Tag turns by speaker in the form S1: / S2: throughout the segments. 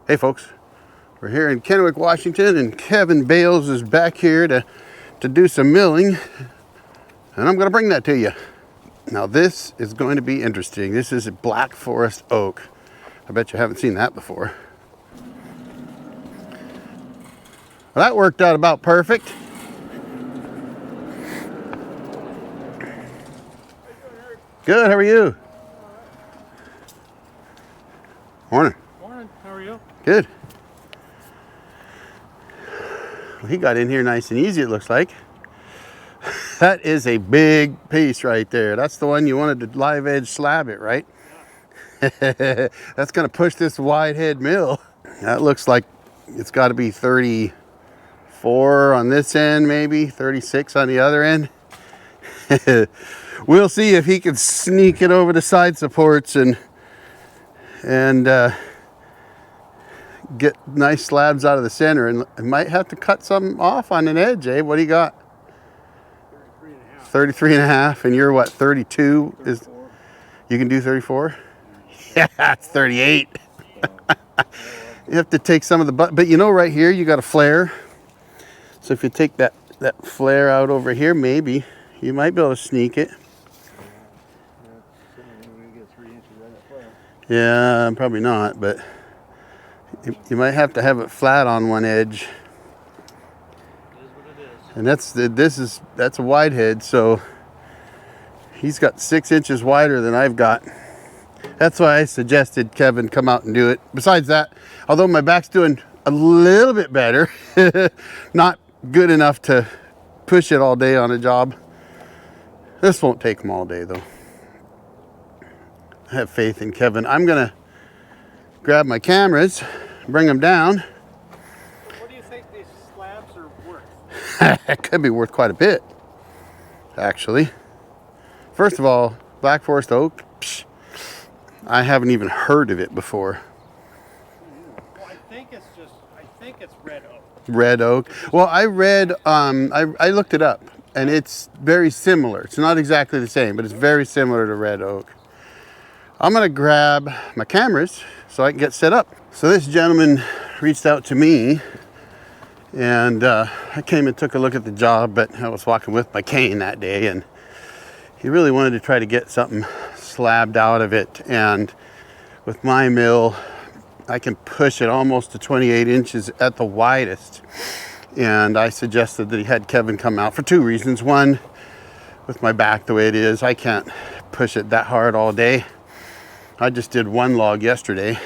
S1: Hey folks, we're here in Kennewick, Washington, and Kevin Bales is back here to do some milling, and I'm going to bring that to you. Now this is going to be interesting. This is a black forest oak. I bet you haven't seen that before. Well, that worked out about perfect. Good, how are you? Morning.
S2: Morning, how are you?
S1: Good. Well, he got in here nice and easy, it looks like. That is a big piece right there. That's the one you wanted to live edge slab it, right? Yeah. That's going to push this wide head mill. That looks like it's got to be 34 on this end, maybe 36 on the other end. We'll see if he can sneak it over the side supports and get nice slabs out of the center, and might have to cut some off on an edge, eh? What do you got? 33 and a half, and you're what, 32? 34. Is you can do 34? Yeah, it's 38. You have to take some of the but you know, right here you got a flare. So if you take that flare out over here, maybe you might be able to sneak it. Yeah, probably not, but you might have to have it flat on one edge.
S2: It is what
S1: And
S2: it is.
S1: that's a wide head, so he's got 6 inches wider than I've got. That's why I suggested Kevin come out and do it. Besides that, although my back's doing a little bit better, not good enough to push it all day on a job. This won't take him all day though. I have faith in Kevin. I'm gonna grab my cameras, bring them down.
S2: What do you think these slabs are worth?
S1: It could be worth quite a bit, actually. First of all, black forest oak, psh, I haven't even heard of it before.
S2: Well, I think it's red oak.
S1: Red oak. Well, I read, I looked it up, and it's very similar. It's not exactly the same, but it's very similar to red oak. I'm gonna grab my cameras so I can get set up. So this gentleman reached out to me, and I came and took a look at the job, but I was walking with my cane that day, and he really wanted to try to get something slabbed out of it. And with my mill, I can push it almost to 28 inches at the widest. And I suggested that he had Kevin come out for 2 reasons. One, with my back the way it is, I can't push it that hard all day. I just did one log yesterday.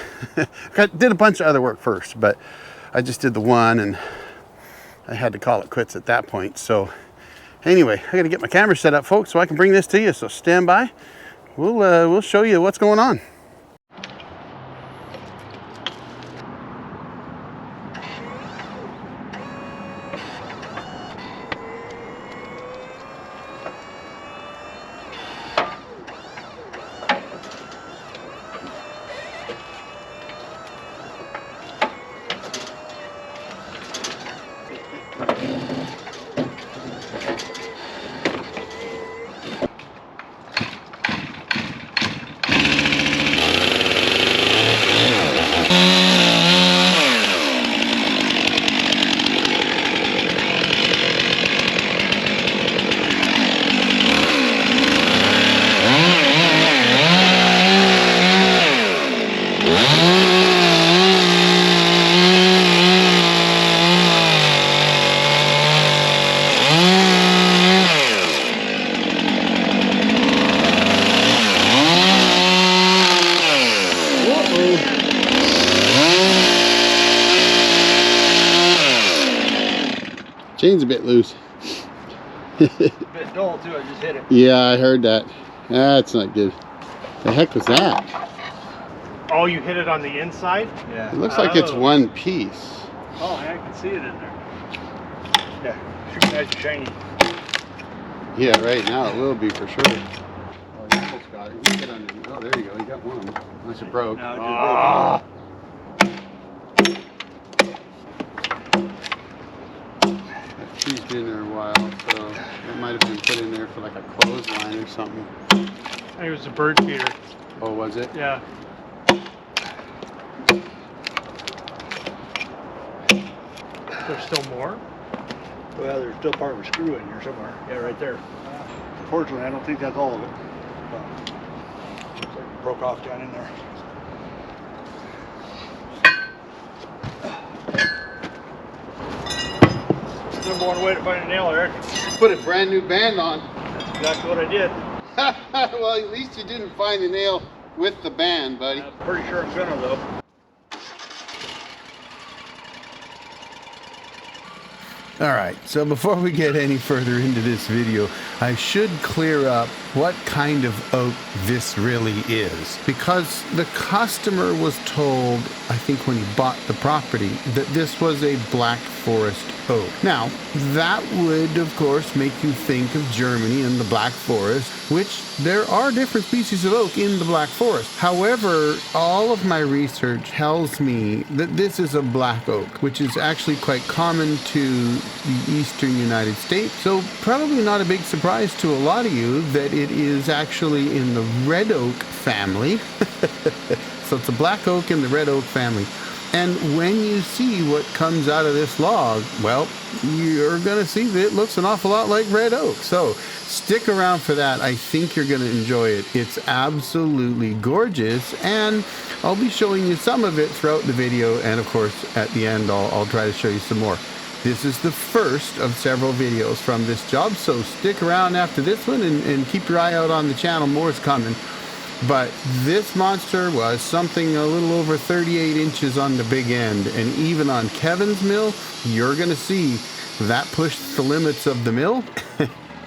S1: I did a bunch of other work first, but I just did the one, and I had to call it quits at that point. So anyway, I got to get my camera set up, folks, so I can bring this to you. So stand by. We'll show you what's going on. Chain's a bit loose.
S2: A bit dull too, I just hit it.
S1: Yeah, I heard that. That's not good. The heck was that?
S2: Oh, you hit it on the inside? Yeah.
S1: It looks like it's one piece.
S2: Oh, I can see it in there. Yeah, shoot, nice and shiny.
S1: Yeah, right now it will be for sure. Oh, you almost got it. You get under. Oh, there you go. You got one of them. Unless it broke.
S2: No,
S1: Ah. That tree's been there a while, so it might have been put in there for like a clothesline or something.
S2: I think it was a bird feeder.
S1: Oh, was it?
S2: Yeah.
S3: there's still more?
S2: Well, there's still part of a screw in here somewhere. Yeah, right there. Unfortunately, I don't think that's all of it. Looks like it broke off down in there. Number one way to find a nail, Eric.
S1: Put a brand new band on.
S2: That's exactly what I did.
S1: Well, at least you didn't find the nail with the band, buddy.
S2: I'm pretty sure I'm gonna though.
S1: All right, so before we get any further into this video, I should clear up what kind of oak this really is. Because the customer was told, I think when he bought the property, that this was a black forest oak. Now, that would, of course, make you think of Germany and the Black Forest, which there are different species of oak in the Black Forest. However, all of my research tells me that this is a black oak, which is actually quite common to the eastern United States. So probably not a big surprise to a lot of you that it is actually in the red oak family. So it's a black oak in the red oak family. And when you see what comes out of this log, well, you're going to see that it looks an awful lot like red oak. So stick around for that. I think you're going to enjoy it. It's absolutely gorgeous. And I'll be showing you some of it throughout the video. And of course, at the end, I'll try to show you some more. This is the first of several videos from this job. So stick around after this one and keep your eye out on the channel. More is coming. But this monster was something a little over 38 inches on the big end. And even on Kevin's mill, you're going to see that pushed the limits of the mill.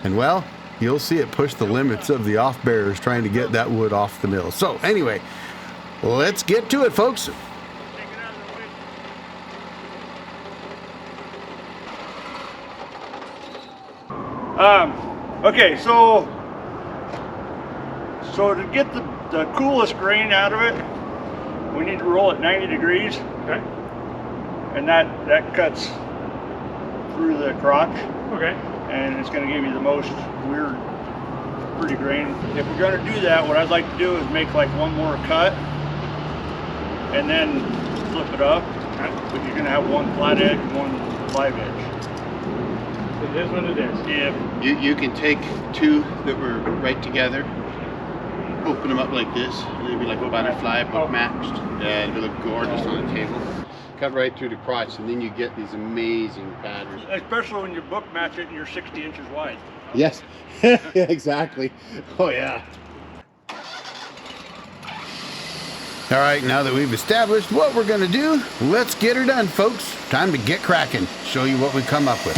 S1: And well, you'll see it push the limits of the off-bearers trying to get that wood off the mill. So anyway, let's get to it, folks.
S2: Okay, so to get the coolest grain out of it, we need to roll it 90 degrees.
S3: Okay.
S2: And that cuts through the crotch.
S3: Okay.
S2: And it's going to give you the most weird, pretty grain. If we're going to do that, what I'd like to do is make like one more cut and then flip it up.
S3: Okay.
S2: But you're going to have one flat edge and one live edge.
S3: It is what it is.
S2: Yeah.
S1: You can take two that were right together, open them up like this, and they'd be like a butterfly, book matched. Yeah, it'd look gorgeous on the table. Cut right through the crotch, and then you get these amazing patterns.
S2: Especially when you book match it and you're 60 inches wide.
S1: Yes, yeah, exactly. Oh yeah. All right, now that we've established what we're gonna do, let's get her done, folks. Time to get cracking. Show you what we come up with.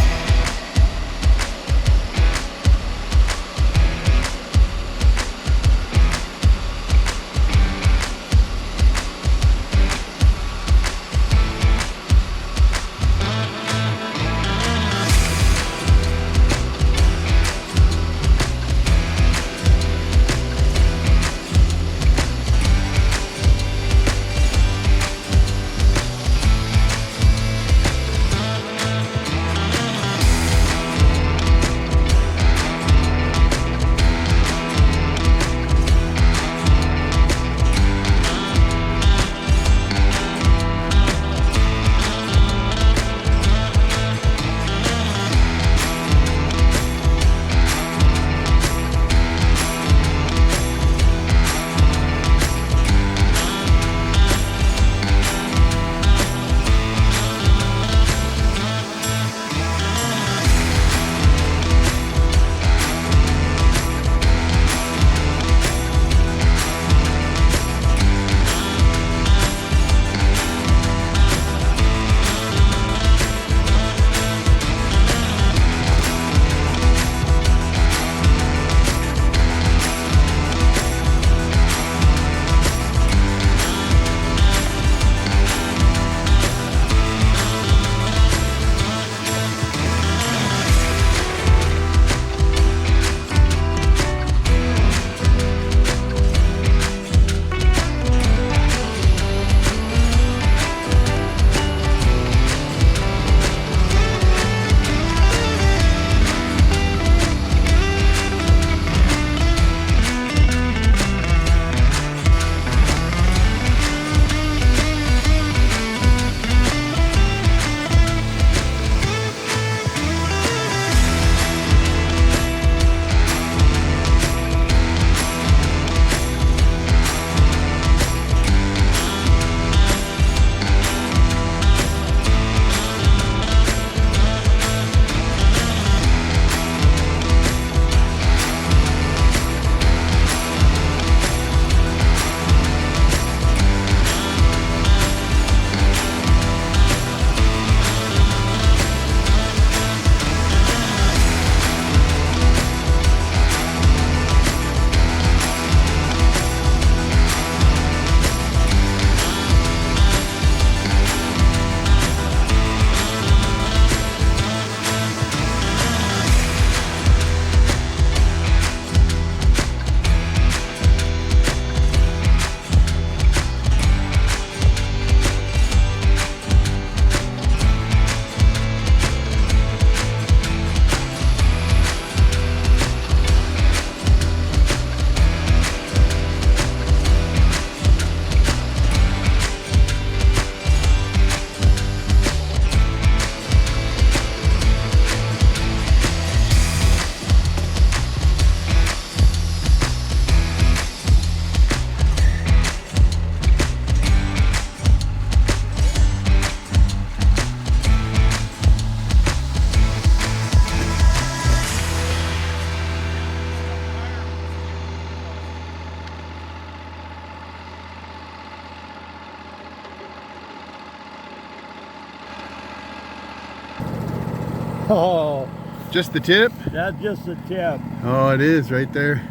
S3: Oh,
S1: Just the tip?
S3: that's just the tip.
S1: Oh, it is right there.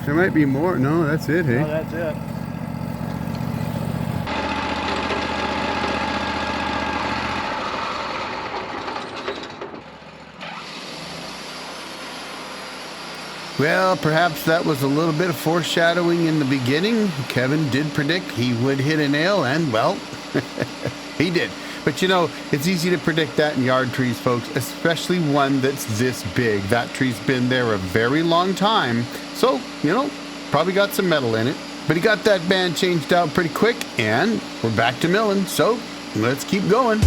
S1: There might be more. No, that's it, hey?
S3: No, that's it.
S1: Well, perhaps that was a little bit of foreshadowing in the beginning. Kevin did predict he would hit a nail, and well, he did. But you know, it's easy to predict that in yard trees, folks, especially one that's this big. That tree's been there a very long time, so, you know, probably got some metal in it. But he got that band changed out pretty quick, and we're back to milling, so let's keep going.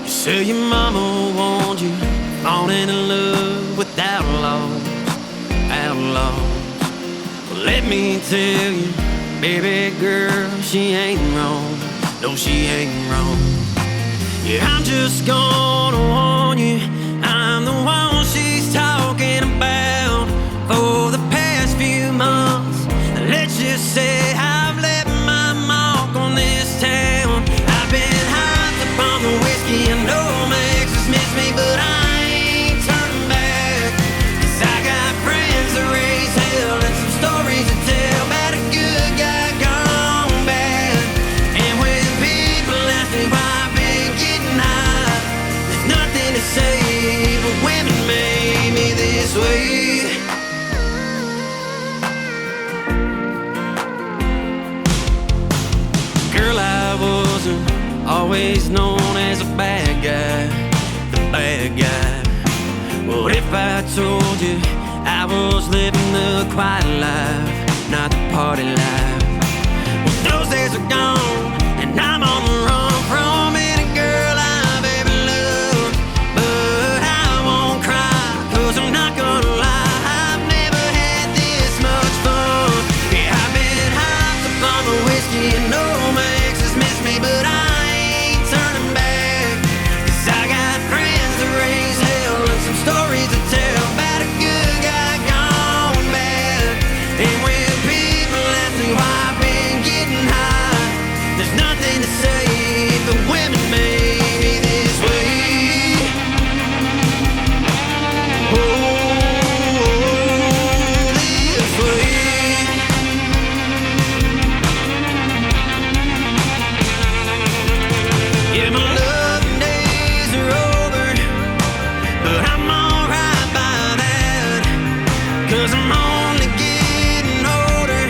S4: Say your mama warned you, falling in love with outlaws. Well, let me tell you, baby girl, she ain't wrong. No, she ain't wrong. Yeah, I'm just gonna warn you, I'm the one she's talking about. For the past few months, let's just say I've left my mark on this town. I've been high upon the whiskey, I know my exes miss me, but I ain't turning back. 'Cause I got friends that raise hell and some stories to tell about a good guy gone bad. And when people ask me why I've been getting high, there's nothing to say, but women made me this way. Girl, I wasn't always known as a bad guy, the bad guy. Well, if I told you I was living the quiet life, not the party life. Well, those days are gone, and I'm on the run from any girl I've ever loved. But I won't cry, 'cause I'm not gonna lie, I've never had this much fun. Yeah, I've been hopped up on the whiskey, and no, my exes miss me, but I ain't turning back. 'Cause I got friends that raise hell and some stories to tell about a good guy gone bad. And when people ask me why I've been getting high, there's nothing to say, but women made me this way. Oh, this way. Yeah, my loving days are over, but I'm alright by that. 'Cause I'm only getting older,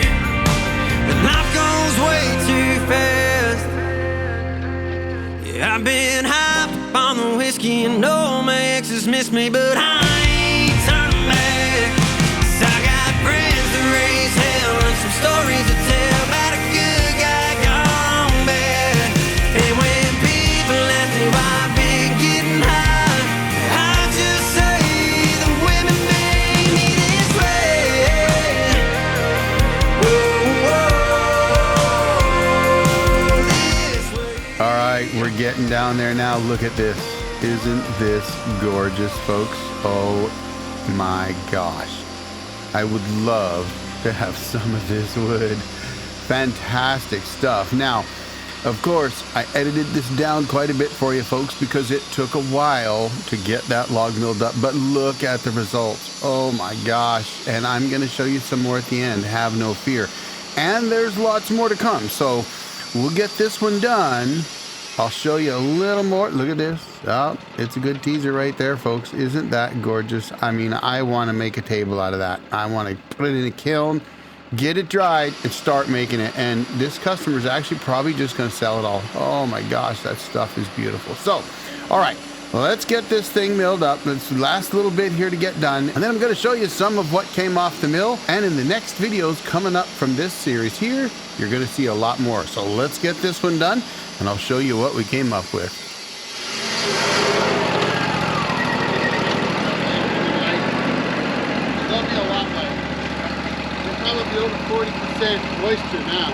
S4: and life goes way too fast. Yeah, I've been hyped up on the whiskey, and all my exes miss me, but I ain't turning back. 'Cause I got friends that raise hell and some stories to tell about a good guy gone bad. And when people ask me why I've been getting high, I just say the women made me this way. Whoa, this way.
S1: All right, we're getting down there now. Look at this. Isn't this gorgeous, folks? Oh my gosh. I would love to have some of this wood. Fantastic stuff. Now, of course, I edited this down quite a bit for you folks because it took a while to get that log milled up, but look at the results. Oh my gosh. And I'm going to show you some more at the end. Have no fear. And there's lots more to come. So we'll get this one done. I'll show you a little more. Look at this. Oh, it's a good teaser right there, folks. Isn't that gorgeous? I mean, I want to make a table out of that. I want to put it in a kiln, get it dried, and start making it. And this customer is actually probably just going to sell it all. Oh my gosh, that stuff is beautiful. So, all right, let's get this thing milled up. It's the last little bit here to get done. And then I'm going to show you some of what came off the mill. And in the next videos coming up from this series here, you're going to see a lot more. So let's get this one done, and I'll show you what we came up with.
S5: They'll be a lot lighter. They'll probably be over 40% moisture now.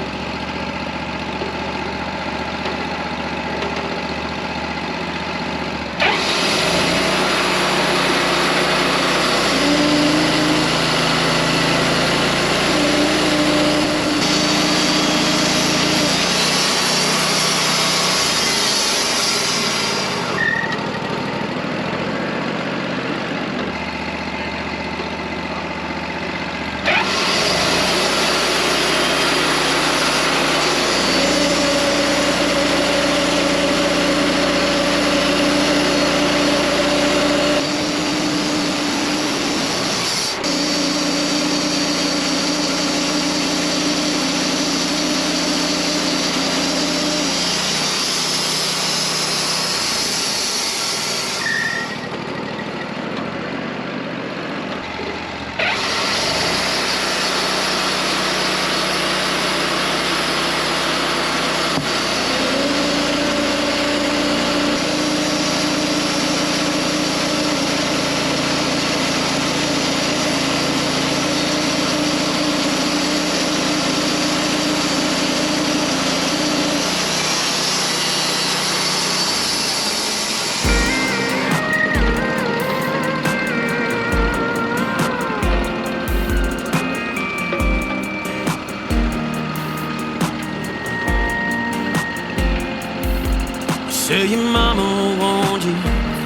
S4: Say your mama warned you,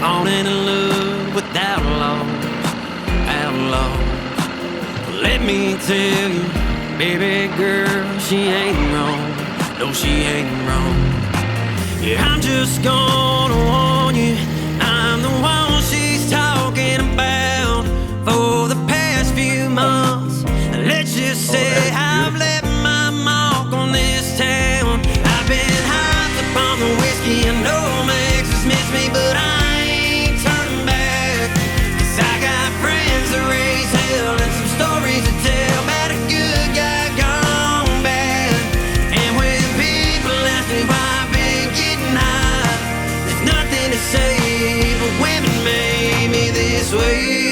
S4: falling in love with outlaws, outlaws. Let me tell you, baby girl, she ain't wrong. No, she ain't wrong. Yeah, I'm just gonna warn you, I'm the one she's talking about. For the past few months, let's just say I've left my mark on this town. I've been hyped up on the whiskey, and no my exes miss me, but I ain't turning back. 'Cause I got friends that raise hell sway.